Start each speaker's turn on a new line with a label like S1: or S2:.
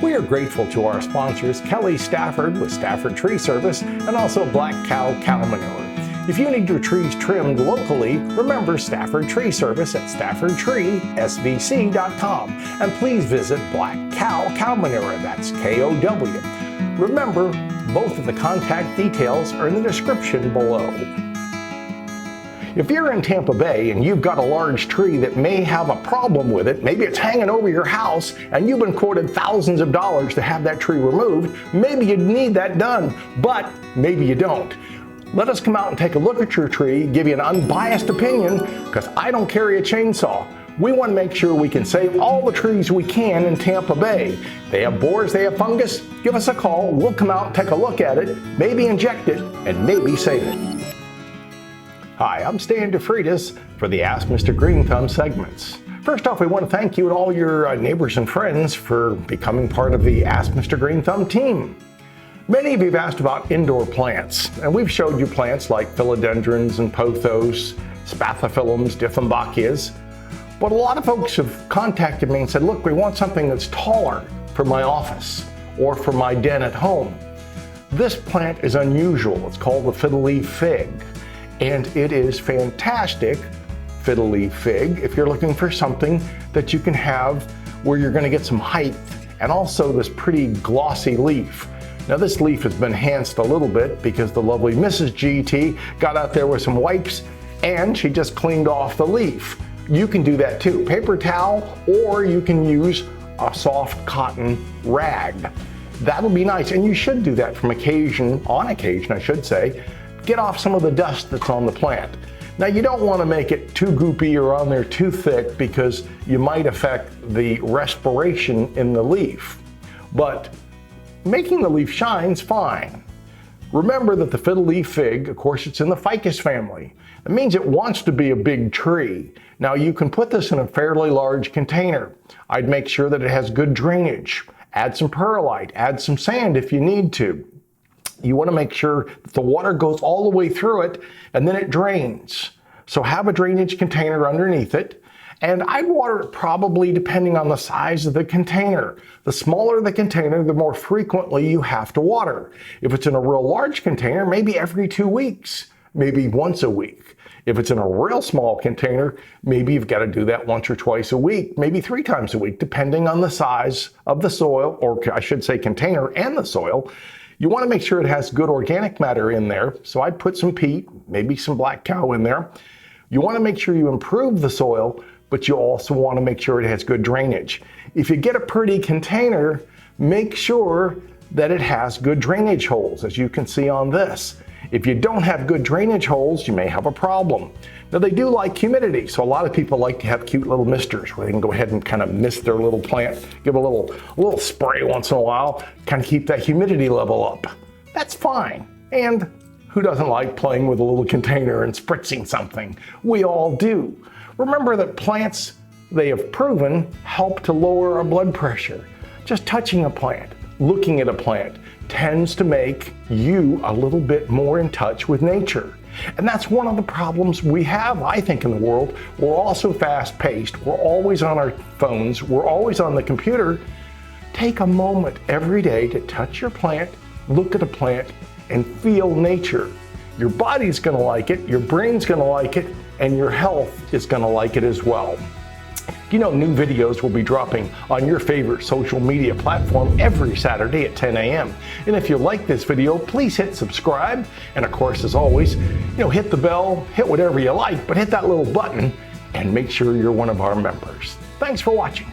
S1: We are grateful to our sponsors, Kelly Stafford with Stafford Tree Service and also Black Cow Cow Manure. If you need your trees trimmed locally, remember Stafford Tree Service at StaffordTreeSVC.com. And please visit Black Cow Cow Manure, that's K-O-W. Remember, both of the contact details are in the description below. If you're in Tampa Bay and you've got a large tree that may have a problem with it, maybe it's hanging over your house and you've been quoted thousands of dollars to have that tree removed, maybe you need that done, but maybe you don't. Let us come out and take a look at your tree, give you an unbiased opinion, because I don't carry a chainsaw. We want to make sure we can save all the trees we can in Tampa Bay. They have borers, they have fungus. Give us a call, we'll come out and take a look at it, maybe inject it, and maybe save it. Hi, I'm Stan DeFreitas for the Ask Mr. Green Thumb segments. First off, we want to thank you and all your neighbors and friends for becoming part of the Ask Mr. Green Thumb team. Many of you have asked about indoor plants, and we've showed you plants like philodendrons and pothos, spathiphyllums, dieffenbachias. But a lot of folks have contacted me and said, look, we want something that's taller for my office or for my den at home. This plant is unusual. It's called the fiddle-leaf fig. And it is fantastic, fiddle-leaf fig, if you're looking for something that you can have where you're going to get some height and also this pretty glossy leaf. Now this leaf has been enhanced a little bit because the lovely Mrs. GT got out there with some wipes and she just cleaned off the leaf. You can do that too, paper towel, or you can use a soft cotton rag. That'll be nice, and you should do that on occasion, I should say. Get off some of the dust that's on the plant. Now you don't want to make it too goopy or on there too thick because you might affect the respiration in the leaf. But making the leaf shine's fine. Remember that the fiddle-leaf fig, of course, it's in the ficus family. That means it wants to be a big tree. Now you can put this in a fairly large container. I'd make sure that it has good drainage. Add some perlite, add some sand if you need to. You want to make sure that the water goes all the way through it and then it drains. So have a drainage container underneath it. And I'd water it probably depending on the size of the container. The smaller the container, the more frequently you have to water. If it's in a real large container, maybe every 2 weeks, maybe once a week. If it's in a real small container, maybe you've got to do that once or twice a week, maybe 3 times a week, depending on the size of the soil, or I should say container and the soil. You want to make sure it has good organic matter in there. So I'd put some peat, maybe some black cow in there. You want to make sure you improve the soil, but you also want to make sure it has good drainage. If you get a pretty container, make sure that it has good drainage holes, as you can see on this. If you don't have good drainage holes, you may have a problem. Now they do like humidity, so a lot of people like to have cute little misters where they can go ahead and kind of mist their little plant, give a little spray once in a while, kind of keep that humidity level up. That's fine. And who doesn't like playing with a little container and spritzing something? We all do. Remember that plants, they have proven, help to lower our blood pressure. Just touching a plant, looking at a plant, tends to make you a little bit more in touch with nature. And that's one of the problems we have, I think, in the world. We're all so fast-paced. We're always on our phones. We're always on the computer. Take a moment every day to touch your plant, look at a plant, and feel nature. Your body's going to like it, your brain's going to like it, and your health is going to like it as well. You know, new videos will be dropping on your favorite social media platform every Saturday at 10 a.m. And if you like this video, please hit subscribe. And of course, as always, hit the bell, hit whatever you like, but hit that little button and make sure you're one of our members. Thanks for watching.